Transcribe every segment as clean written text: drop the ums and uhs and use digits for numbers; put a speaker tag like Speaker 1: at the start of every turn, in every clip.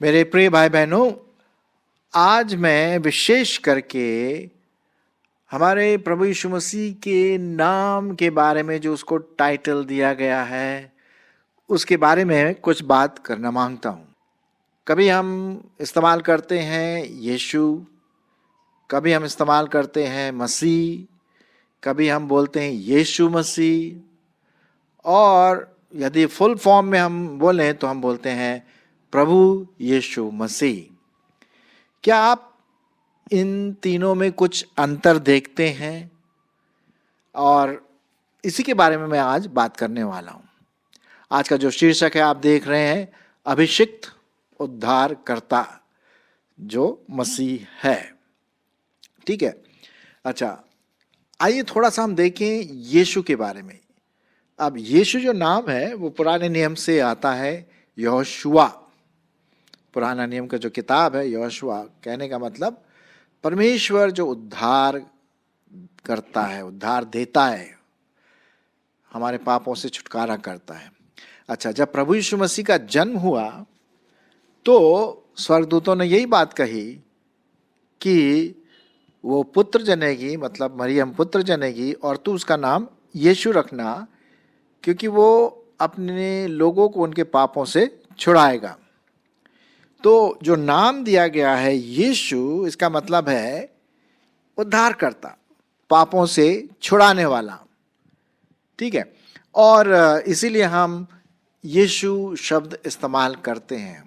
Speaker 1: मेरे प्रिय भाई बहनों, आज मैं विशेष करके हमारे प्रभु यीशु मसीह के नाम के बारे में, जो उसको टाइटल दिया गया है, उसके बारे में कुछ बात करना मांगता हूँ। कभी हम इस्तेमाल करते हैं यीशु, कभी हम इस्तेमाल करते हैं मसीह, कभी हम बोलते हैं यीशु मसीह, और यदि फुल फॉर्म में हम बोलें तो हम बोलते हैं प्रभु यीशु मसीह। क्या आप इन तीनों में कुछ अंतर देखते हैं? और इसी के बारे में मैं आज बात करने वाला हूं। आज का जो शीर्षक है, आप देख रहे हैं, अभिषिक्त उद्धारकर्ता जो मसीह है। ठीक है, अच्छा, आइए थोड़ा सा हम देखें यीशु के बारे में। अब यीशु जो नाम है वो पुराने नियम से आता है, यहोशुआ। पुराना नियम का जो किताब है यहोशुआ, कहने का मतलब परमेश्वर जो उद्धार करता है, उद्धार देता है, हमारे पापों से छुटकारा करता है। अच्छा, जब प्रभु यीशु मसीह का जन्म हुआ तो स्वर्गदूतों ने यही बात कही कि वो पुत्र जनेगी, मतलब मरियम पुत्र जनेगी, और तू उसका नाम यीशु रखना, क्योंकि वो अपने लोगों को उनके पापों से छुड़ाएगा। तो जो नाम दिया गया है यीशु, इसका मतलब है उद्धारकर्ता, पापों से छुड़ाने वाला। ठीक है, और इसीलिए हम यीशु शब्द इस्तेमाल करते हैं।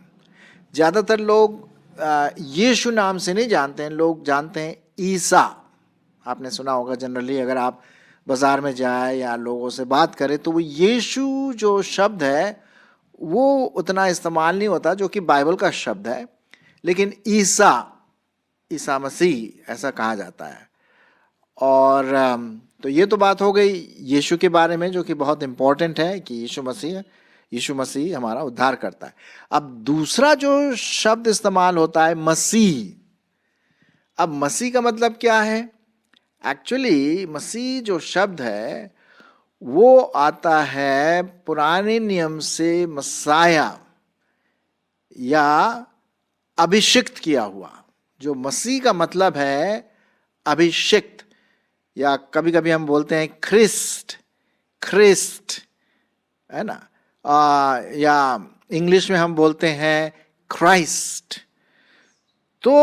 Speaker 1: ज़्यादातर लोग यीशु नाम से नहीं जानते हैं, लोग जानते हैं ईसा। आपने सुना होगा, जनरली अगर आप बाज़ार में जाए या लोगों से बात करें तो वो यीशु जो शब्द है वो उतना इस्तेमाल नहीं होता, जो कि बाइबल का शब्द है। लेकिन ईसा मसीह ऐसा कहा जाता है। और तो ये तो बात हो गई यीशु के बारे में, जो कि बहुत इम्पोर्टेंट है कि यीशु मसीह हमारा उद्धार करता है। अब दूसरा जो शब्द इस्तेमाल होता है मसीह। अब मसीह का मतलब क्या है? एक्चुअली मसीह जो शब्द है वो आता है पुराने नियम से मसाया या अभिषिक्त किया हुआ। जो मसीह का मतलब है अभिषिक्त, या कभी कभी हम बोलते हैं ख्रिस्ट, है ना, या इंग्लिश में हम बोलते हैं क्राइस्ट। तो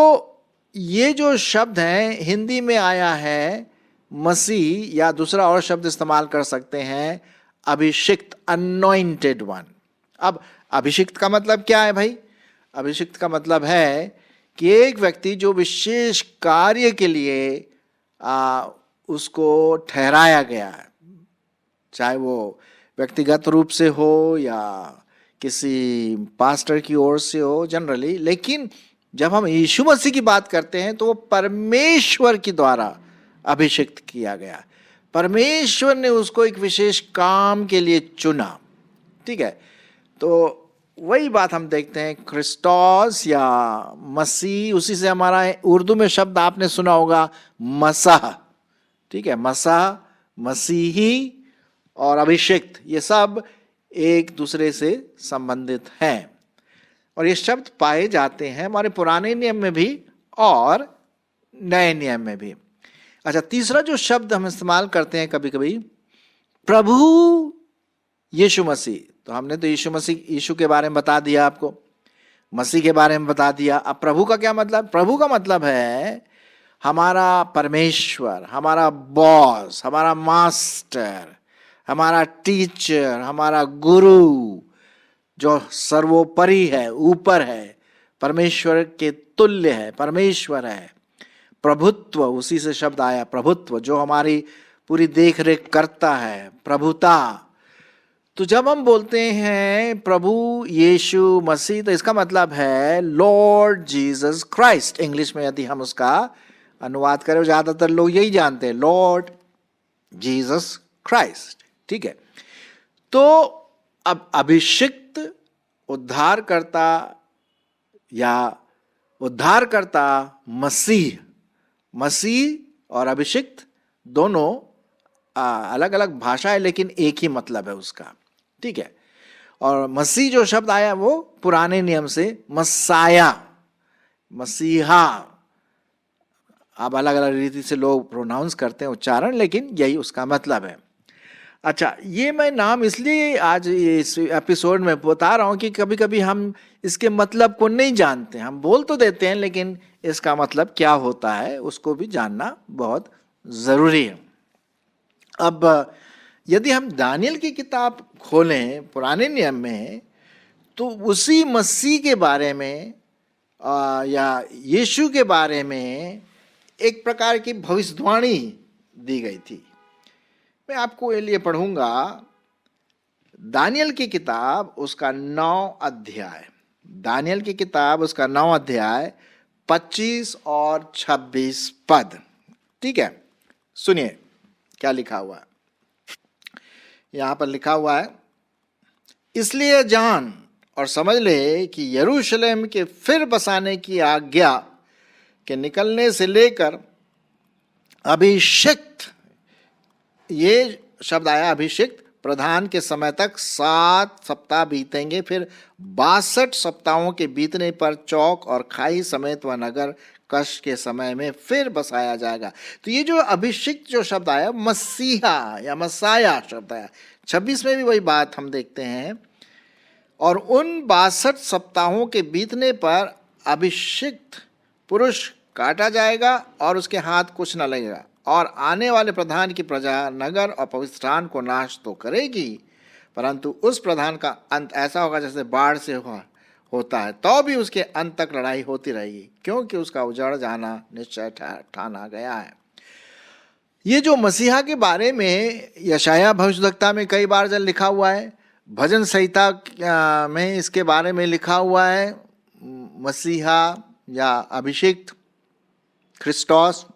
Speaker 1: ये जो शब्द है हिंदी में आया है मसीह, या दूसरा और शब्द इस्तेमाल कर सकते हैं अभिषिक्त, अनॉइंटेड वन। अब अभिषिक्त का मतलब क्या है भाई? अभिषिक्त का मतलब है कि एक व्यक्ति जो विशेष कार्य के लिए उसको ठहराया गया है, चाहे वो व्यक्तिगत रूप से हो या किसी पास्टर की ओर से हो जनरली। लेकिन जब हम यीशु मसीह की बात करते हैं तो वो परमेश्वर के द्वारा अभिषिक्त किया गया। परमेश्वर ने उसको एक विशेष काम के लिए चुना। ठीक है, तो वही बात हम देखते हैं क्रिस्टोस या मसीह। उसी से हमारा उर्दू में शब्द आपने सुना होगा मसाह। ठीक है, मसाह, मसीही और अभिषिक्त, ये सब एक दूसरे से संबंधित हैं। और ये शब्द पाए जाते हैं हमारे पुराने नियम में भी और नए नियम में भी। अच्छा, तीसरा जो शब्द हम इस्तेमाल करते हैं कभी कभी, प्रभु यीशु मसीह। तो हमने तो यीशु के बारे में बता दिया, आपको मसीह के बारे में बता दिया। अब प्रभु का क्या मतलब? प्रभु का मतलब है हमारा परमेश्वर, हमारा बॉस, हमारा मास्टर, हमारा टीचर, हमारा गुरु, जो सर्वोपरि है, ऊपर है, परमेश्वर के तुल्य है, परमेश्वर है। प्रभुत्व, उसी से शब्द आया प्रभुत्व, जो हमारी पूरी देख रेख करता है, प्रभुता। तो जब हम बोलते हैं प्रभु यीशु मसीह, तो इसका मतलब है लॉर्ड जीसस क्राइस्ट। इंग्लिश में यदि हम उसका अनुवाद करें, ज्यादातर लोग यही जानते हैं, लॉर्ड जीसस क्राइस्ट। ठीक है, तो अब अभिषिक्त उद्धारकर्ता या उद्धारकर्ता मसीह और अभिषिक्त दोनों अलग अलग भाषा है लेकिन एक ही मतलब है उसका, ठीक है। और मसीह जो शब्द आया वो पुराने नियम से मसाया, मसीहा, अब अलग अलग रीति से लोग प्रोनाउंस करते हैं उच्चारण, लेकिन यही उसका मतलब है। अच्छा, ये मैं नाम इसलिए आज इस एपिसोड में बता रहा हूं कि कभी कभी हम इसके मतलब को नहीं जानते, हम बोल तो देते हैं लेकिन इसका मतलब क्या होता है उसको भी जानना बहुत जरूरी है। अब यदि हम दानियल की किताब खोलें पुराने नियम में, तो उसी मसीह के बारे में या यीशु के बारे में एक प्रकार की भविष्यवाणी दी गई थी। मैं आपको ये लिए पढ़ूंगा दानियल की किताब उसका 9 अध्याय, दानियल की किताब उसका 9 अध्याय 25 और 26 पद, ठीक है। सुनिए क्या लिखा हुआ है। यहां पर लिखा हुआ है, इसलिए जान और समझ ले कि यरूशलेम के फिर बसाने की आज्ञा के निकलने से लेकर अभिषिक्त, ये शब्द आया अभिषिक्त, प्रधान के समय तक 7 सप्ताह बीतेंगे, फिर 62 सप्ताहों के बीतने पर चौक और खाई समेत वह नगर कष्ट के समय में फिर बसाया जाएगा। तो ये जो अभिषिक्त जो शब्द आया, मसीहा या मसाया शब्द आया, 26 में भी वही बात हम देखते हैं। और उन 62 सप्ताहों के बीतने पर अभिषिक्त पुरुष काटा जाएगा और उसके हाथ कुछ न लगेगा, और आने वाले प्रधान की प्रजा नगर और पवित्रस्थान को नाश तो करेगी, परंतु उस प्रधान का अंत ऐसा होगा जैसे बाढ़ से होता है, तो भी उसके अंत तक लड़ाई होती रहेगी, क्योंकि उसका उजड़ जाना निश्चय ठाना गया है। ये जो मसीहा के बारे में यशाया भविष्यवक्ता में कई बार जब लिखा हुआ है, भजन संहिता में इसके बारे में लिखा हुआ है, मसीहा या अभिषिक्त, क्रिस्टोस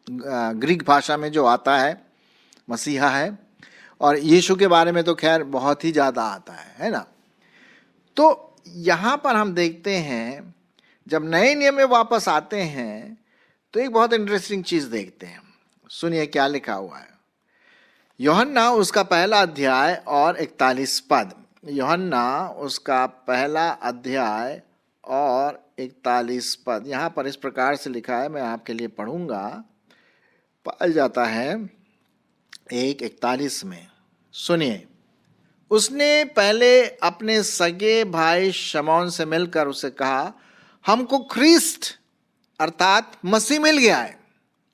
Speaker 1: ग्रीक भाषा में जो आता है मसीहा है, और यीशु के बारे में तो खैर बहुत ही ज़्यादा आता है ना। तो यहाँ पर हम देखते हैं जब नए नियम में वापस आते हैं तो एक बहुत इंटरेस्टिंग चीज़ देखते हैं। सुनिए क्या लिखा हुआ है, यूहन्ना उसका पहला अध्याय और 41 पद, यूहन्ना उसका पहला अध्याय और 41 पद। यहाँ पर इस प्रकार से लिखा है, मैं आपके लिए पढ़ूंगा। पाया जाता है 1:41 में, सुनिए, उसने पहले अपने सगे भाई शमौन से मिलकर उसे कहा, हमको ख्रिस्त अर्थात मसीह मिल गया है।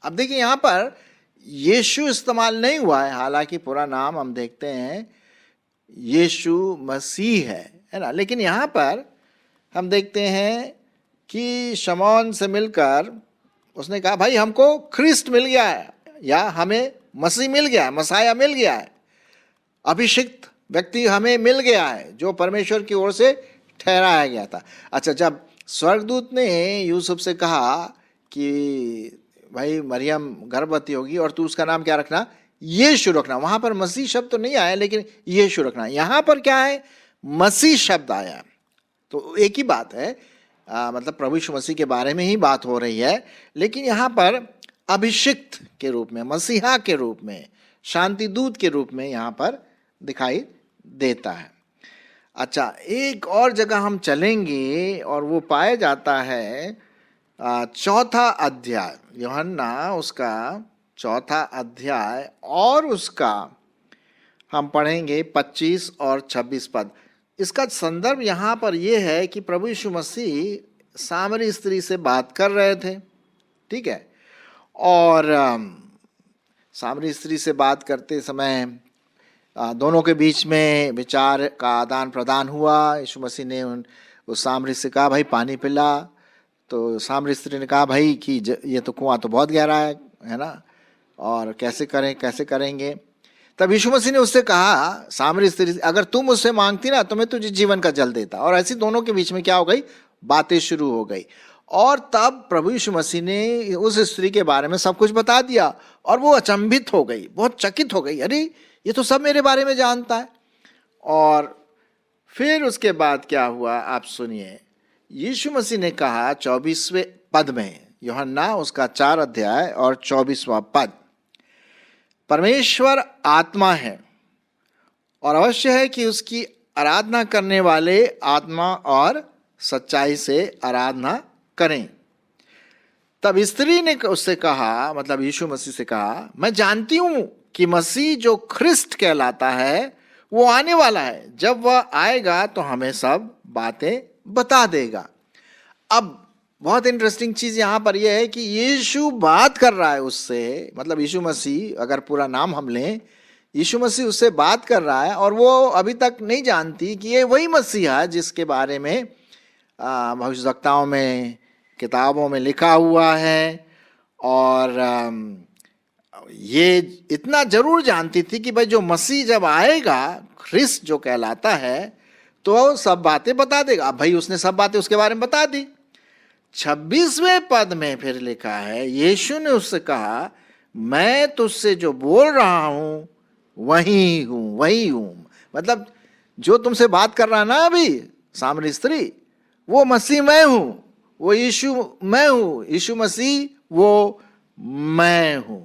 Speaker 1: अब देखिए यहाँ पर यीशु इस्तेमाल नहीं हुआ है, हालांकि पूरा नाम हम देखते हैं यीशु मसीह है ना, लेकिन यहाँ पर हम देखते हैं कि शमौन से मिलकर उसने कहा, भाई हमको ख्रिस्त मिल गया है, या हमें मसीह मिल गया है, मसाया मिल गया है, अभिषिक्त व्यक्ति हमें मिल गया है जो परमेश्वर की ओर से ठहराया गया था। अच्छा, जब स्वर्गदूत ने यूसुफ से कहा कि भाई मरियम गर्भवती होगी और तू उसका नाम क्या रखना, यीशु रखना, वहां पर मसीह शब्द तो नहीं आया लेकिन यीशु रखना। यहाँ पर क्या है, मसीह शब्द आया। तो एक ही बात है, मतलब प्रभु यीशु मसीह के बारे में ही बात हो रही है, लेकिन यहाँ पर अभिषिक्त के रूप में, मसीहा के रूप में, शांति दूत के रूप में यहाँ पर दिखाई देता है। अच्छा, एक और जगह हम चलेंगे और वो पाया जाता है 4था अध्याय, यूहन्ना उसका 4था अध्याय और उसका हम पढ़ेंगे 25 और 26 पद। इसका संदर्भ यहाँ पर यह है कि प्रभु यीशु मसीह सामरी स्त्री से बात कर रहे थे, ठीक है, और सामरी स्त्री से बात करते समय दोनों के बीच में विचार का आदान प्रदान हुआ। यीशु मसीह ने उस सामरी से कहा, भाई पानी पिला, तो सामरी स्त्री ने कहा, भाई कि ये तो कुआं तो बहुत गहरा है ना, और कैसे करेंगे। तब यीशु मसीह ने उससे कहा, सामरी स्त्री, अगर तुम मुझसे मांगती ना तो मैं तुझे जीवन का जल देता। और ऐसी दोनों के बीच में क्या हो गई, बातें शुरू हो गई। और तब प्रभु यीशु मसीह ने उस स्त्री के बारे में सब कुछ बता दिया और वो अचंभित हो गई, बहुत चकित हो गई, अरे ये तो सब मेरे बारे में जानता है। और फिर उसके बाद क्या हुआ आप सुनिए, यीशु मसीह ने कहा 24वें पद में, यूहन्ना उसका 4 अध्याय और 24वां पद, परमेश्वर आत्मा है और अवश्य है कि उसकी आराधना करने वाले आत्मा और सच्चाई से आराधना करें। तब स्त्री ने उससे कहा, मतलब यीशु मसीह से कहा, मैं जानती हूं कि मसीह जो ख्रिस्त कहलाता है वो आने वाला है। जब वह आएगा तो हमें सब बातें बता देगा। अब बहुत इंटरेस्टिंग चीज यहां पर यह है कि यीशु बात कर रहा है उससे, मतलब यीशु मसीह, अगर पूरा नाम हम लें, यीशु मसीह उससे बात कर रहा है और वो अभी तक नहीं जानती कि ये वही मसीह है जिसके बारे में भविष्यवक्ताओं में, किताबों में लिखा हुआ है। और ये इतना जरूर जानती थी कि भाई जो मसीह जब आएगा, ख्रिस्त जो कहलाता है, तो सब बातें बता देगा। अब भाई उसने सब बातें उसके बारे में बता दी। 26वें पद में फिर लिखा है, यीशु ने उससे कहा, मैं तुझसे जो बोल रहा हूं वही हूं। मतलब जो तुमसे बात कर रहा ना अभी सामरी स्त्री, वो मसीह मैं हूं, वो यीशु मैं हूं, यीशु मसीह वो मैं हूं।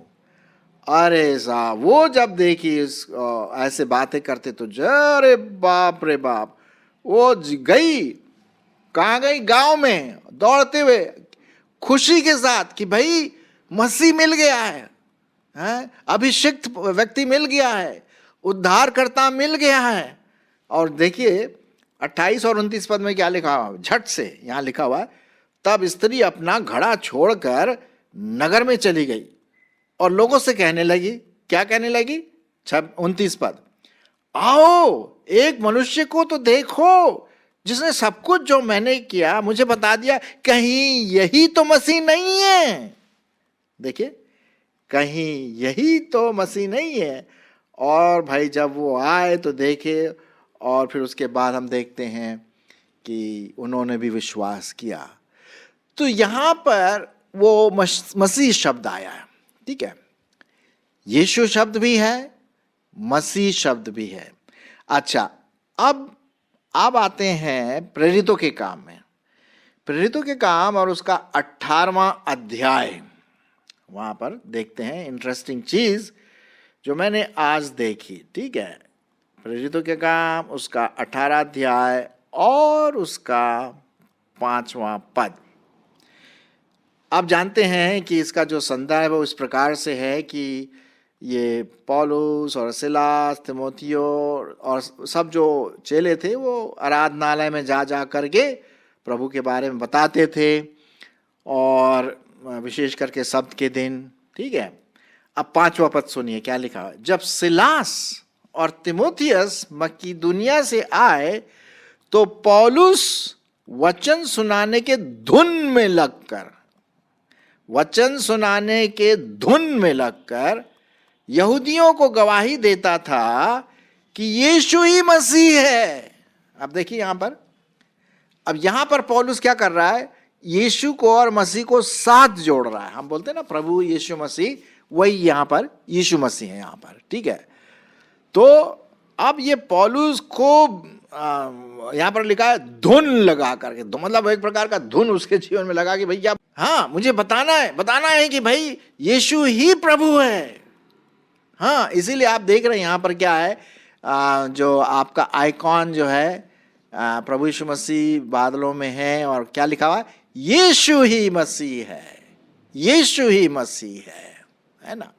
Speaker 1: अरे साहब, वो जब देखी ऐसे बातें करते तो अरे बाप रे बाप, वो गई, कहाँ गई? गांव में दौड़ते हुए खुशी के साथ कि भाई मसीह मिल गया है, अभिषिक्त व्यक्ति मिल गया है, उद्धारकर्ता मिल गया है। और देखिए 28 और 29 पद में क्या लिखा हुआ, झट से यहां लिखा हुआ है, तब स्त्री अपना घड़ा छोड़कर नगर में चली गई और लोगों से कहने लगी, क्या कहने लगी? 29 पद, आओ एक मनुष्य को तो देखो जिसने सब कुछ जो मैंने किया मुझे बता दिया, कहीं यही तो मसीह नहीं है? देखिए, कहीं यही तो मसीह नहीं है। और भाई जब वो आए तो देखे, और फिर उसके बाद हम देखते हैं कि उन्होंने भी विश्वास किया। तो यहां पर वो मसीह शब्द आया है, ठीक है? यीशु शब्द भी है, मसीह शब्द भी है। अच्छा, अब आते हैं प्रेरितों के काम में। प्रेरितों के काम और उसका 18वां अध्याय, वहां पर देखते हैं इंटरेस्टिंग चीज जो मैंने आज देखी, ठीक है? प्रेरितों के काम उसका 18 अध्याय और उसका 5वां पद। आप जानते हैं कि इसका जो संदर्भ है वो इस प्रकार से है कि ये पौलुस और सिलास, तीमुथियो और सब जो चेले थे वो आराधनालय में जा करके प्रभु के बारे में बताते थे, और विशेष करके सब्त के दिन, ठीक है? अब 5वां पद सुनिए क्या लिखा है। जब सिलास और तीमुथियस मकीदुनिया से आए तो पौलुस वचन सुनाने के धुन में लगकर यहूदियों को गवाही देता था कि यीशु ही मसीह है। अब देखिए यहां पर पौलुस क्या कर रहा है? यीशु को और मसीह को साथ जोड़ रहा है। हम बोलते हैं ना प्रभु यीशु मसीह, वही यहां पर यीशु मसीह है यहां पर, ठीक है? तो अब ये पौलुस को यहां पर लिखा है धुन लगा करके, मतलब एक प्रकार का धुन उसके जीवन में लगा कि भैया हाँ मुझे बताना है कि भाई यीशु ही प्रभु है। हाँ, इसीलिए आप देख रहे हैं यहां पर क्या है, जो आपका आइकॉन जो है प्रभु यीशु मसीह बादलों में है, और क्या लिखा हुआ है? यीशु ही मसीह है, यीशु ही मसीह है ना?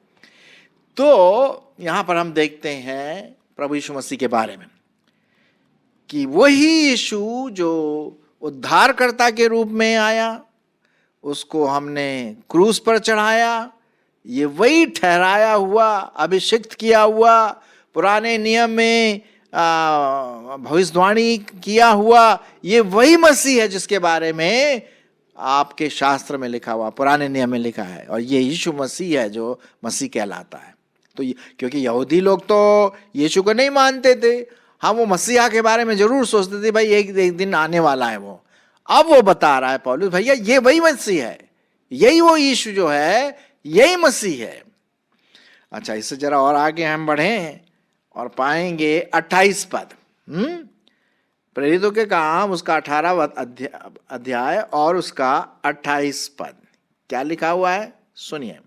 Speaker 1: तो यहां पर हम देखते हैं प्रभु यीशु मसीह के बारे में कि वही यीशु जो उद्धारकर्ता के रूप में आया, उसको हमने क्रूस पर चढ़ाया, ये वही ठहराया हुआ, अभिषिक्त किया हुआ, पुराने नियम में भविष्यवाणी किया हुआ, ये वही मसीह है जिसके बारे में आपके शास्त्र में लिखा हुआ, पुराने नियम में लिखा है। और ये यीशु मसीह है जो मसीह कहलाता है। तो क्योंकि यहूदी लोग तो यीशु को नहीं मानते थे, हाँ वो मसीहा के बारे में जरूर सोचते थे भाई एक दिन आने वाला है वो। अब वो बता रहा है पौलुस, भैया ये वही मसीह है, यही वो यीशु जो है, यही मसीह है। अच्छा, इससे जरा और आगे हम बढ़ें और पाएंगे 28 पद। प्रेरितों के काम उसका 18वां अध्याय और उसका 28 पद क्या लिखा हुआ है, सुनिए।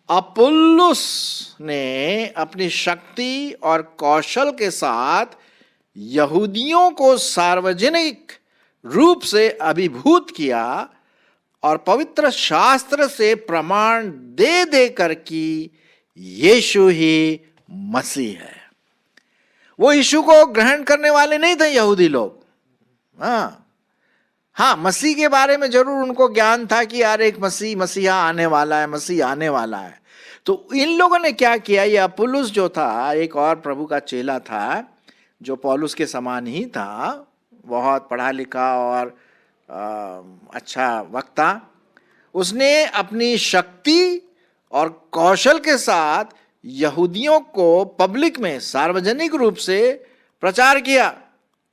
Speaker 1: अपुल्लुस ने अपनी शक्ति और कौशल के साथ यहूदियों को सार्वजनिक रूप से अभिभूत किया और पवित्र शास्त्र से प्रमाण दे देकर कि यीशु ही मसीह है। वो यीशु को ग्रहण करने वाले नहीं थे यहूदी लोग। हाँ, मसीह के बारे में जरूर उनको ज्ञान था कि यार एक मसीहा आने वाला है, मसीह आने वाला है। तो इन लोगों ने क्या किया, ये अपुल्लुस जो था, एक और प्रभु का चेला था जो पौलुस के समान ही था, बहुत पढ़ा लिखा और अच्छा वक्ता। उसने अपनी शक्ति और कौशल के साथ यहूदियों को पब्लिक में सार्वजनिक रूप से प्रचार किया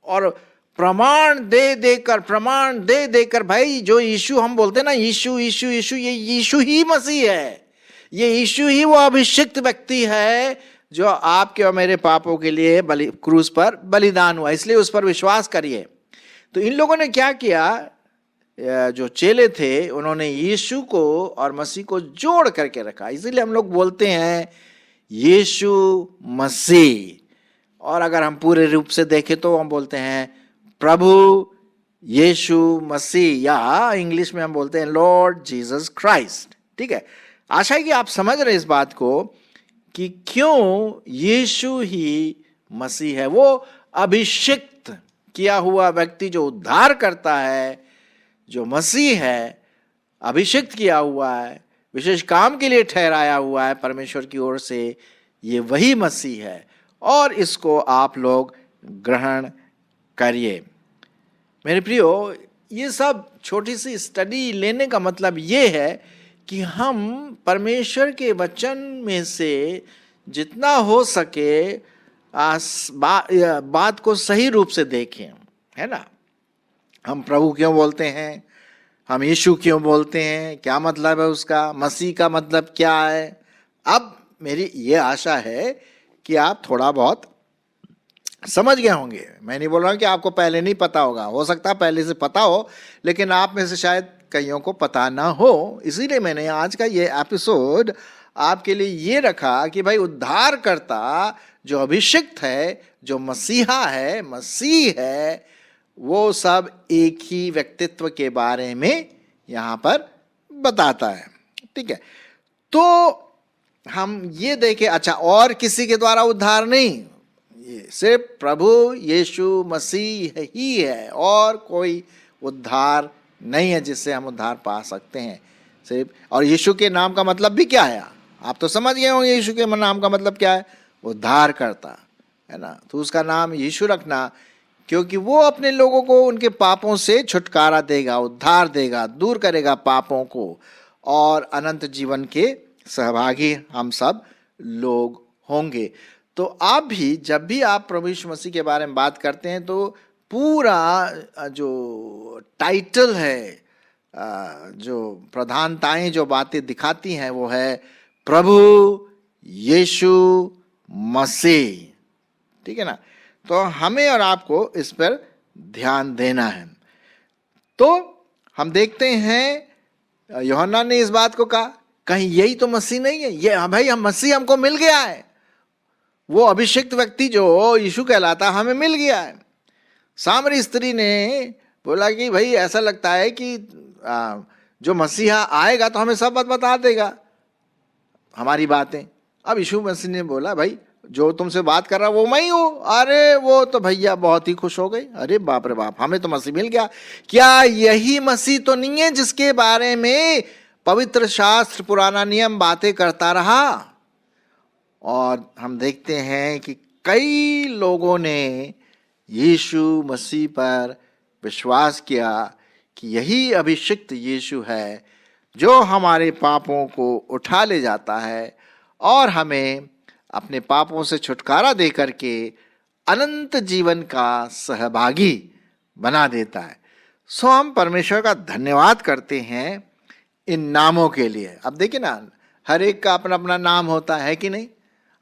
Speaker 1: और प्रमाण दे देकर भाई जो यीशु हम बोलते हैं ना, यीशु यीशु यीशु, ये यीशु ही मसीह है, ये यीशु ही वो अभिषिक्त व्यक्ति है जो आपके और मेरे पापों के लिए क्रूस पर बलिदान हुआ, इसलिए उस पर विश्वास करिए। तो इन लोगों ने क्या किया, जो चेले थे उन्होंने यीशु को और मसीह को जोड़ करके रखा। इसीलिए हम लोग बोलते हैं यीशु मसीह, और अगर हम पूरे रूप से देखें तो हम बोलते हैं प्रभु यीशु मसीह, या इंग्लिश में हम बोलते हैं लॉर्ड जीसस क्राइस्ट। ठीक है, आशा है कि आप समझ रहे इस बात को कि क्यों यीशु ही मसीह है, वो अभिषिक्त किया हुआ व्यक्ति जो उद्धार करता है, जो मसीह है, अभिषिक्त किया हुआ है, विशेष काम के लिए ठहराया हुआ है परमेश्वर की ओर से, ये वही मसीह है और इसको आप लोग ग्रहण करिए। मेरे प्रियो, ये सब छोटी सी स्टडी लेने का मतलब ये है कि हम परमेश्वर के वचन में से जितना हो सके बात को सही रूप से देखें, है ना। हम प्रभु क्यों बोलते हैं, हम यीशु क्यों बोलते हैं, क्या मतलब है उसका, मसीह का मतलब क्या है। अब मेरी ये आशा है कि आप थोड़ा बहुत समझ गए होंगे। मैं नहीं बोल रहा हूँ कि आपको पहले नहीं पता होगा, हो सकता है पहले से पता हो, लेकिन आप में से शायद कईयों को पता ना हो। इसीलिए मैंने आज का ये एपिसोड आपके लिए ये रखा कि भाई उद्धारकर्ता जो अभिषिक्त है, जो मसीहा है, मसीह है, वो सब एक ही व्यक्तित्व के बारे में यहाँ पर बताता है। ठीक है, तो हम ये देखें, अच्छा और किसी के द्वारा उद्धार नहीं, ये सिर्फ प्रभु यीशु मसीह ही है और कोई उद्धार नहीं है जिससे हम उद्धार पा सकते हैं सिर्फ। और यीशु के नाम का मतलब भी क्या है, आप तो समझ गए होंगे यीशु के नाम का मतलब क्या है, उद्धार करता है ना। तो उसका नाम यीशु रखना क्योंकि वो अपने लोगों को उनके पापों से छुटकारा देगा, उद्धार देगा, दूर करेगा पापों को, और अनंत जीवन के सहभागी हम सब लोग होंगे। तो आप भी जब भी आप प्रभु यीशु मसीह के बारे में बात करते हैं तो पूरा जो टाइटल है, जो प्रधानताएं जो बातें दिखाती हैं वो है प्रभु यीशु मसीह। ठीक है ना, तो हमें और आपको इस पर ध्यान देना है। तो हम देखते हैं यूहन्ना ने इस बात को कहा, कहीं यही तो मसीह नहीं है, ये भाई हम मसीह हमको मिल गया है, वो अभिषिक्त व्यक्ति जो यीशु कहलाता हमें मिल गया है। सामरी स्त्री ने बोला कि भाई ऐसा लगता है कि जो मसीहा आएगा तो हमें सब बात बता देगा, हमारी बातें। अब यीशु मसीह ने बोला भाई जो तुमसे बात कर रहा वो मैं ही हूँ। अरे वो तो भैया बहुत ही खुश हो गई, अरे बाप रे बाप, हमें तो मसीह मिल गया। क्या यही मसीह तो नहीं है जिसके बारे में पवित्र शास्त्र पुराना नियम बातें करता रहा? और हम देखते हैं कि कई लोगों ने यीशु मसीह पर विश्वास किया कि यही अभिषिक्त यीशु है जो हमारे पापों को उठा ले जाता है और हमें अपने पापों से छुटकारा दे करके अनंत जीवन का सहभागी बना देता है। सो हम परमेश्वर का धन्यवाद करते हैं इन नामों के लिए। अब देखिए ना, हर एक का अपना अपना नाम होता है कि नहीं।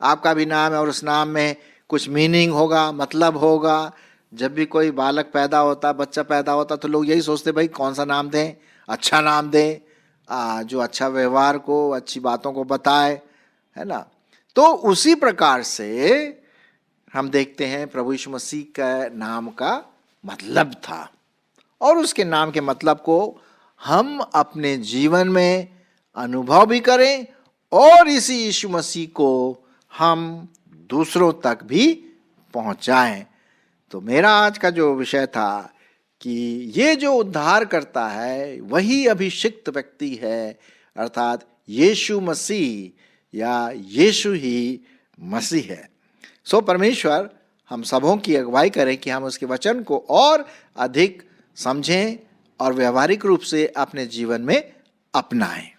Speaker 1: आपका भी नाम है और उस नाम में कुछ मीनिंग होगा, मतलब होगा। जब भी कोई बालक पैदा होता, बच्चा पैदा होता, तो लोग यही सोचते भाई कौन सा नाम दें, अच्छा नाम दें, जो अच्छा व्यवहार को, अच्छी बातों को बताए, है ना। तो उसी प्रकार से हम देखते हैं प्रभु यीशु मसीह का नाम का मतलब था, और उसके नाम के मतलब को हम अपने जीवन में अनुभव भी करें और इसी यीशु मसीह को हम दूसरों तक भी पहुंचाएं। तो मेरा आज का जो विषय था कि ये जो उद्धार करता है वही अभिषिक्त व्यक्ति है, अर्थात यीशु मसीह या यीशु ही मसीह है। सो परमेश्वर हम सबों की अगुवाई करें कि हम उसके वचन को और अधिक समझें और व्यवहारिक रूप से अपने जीवन में अपनाएं।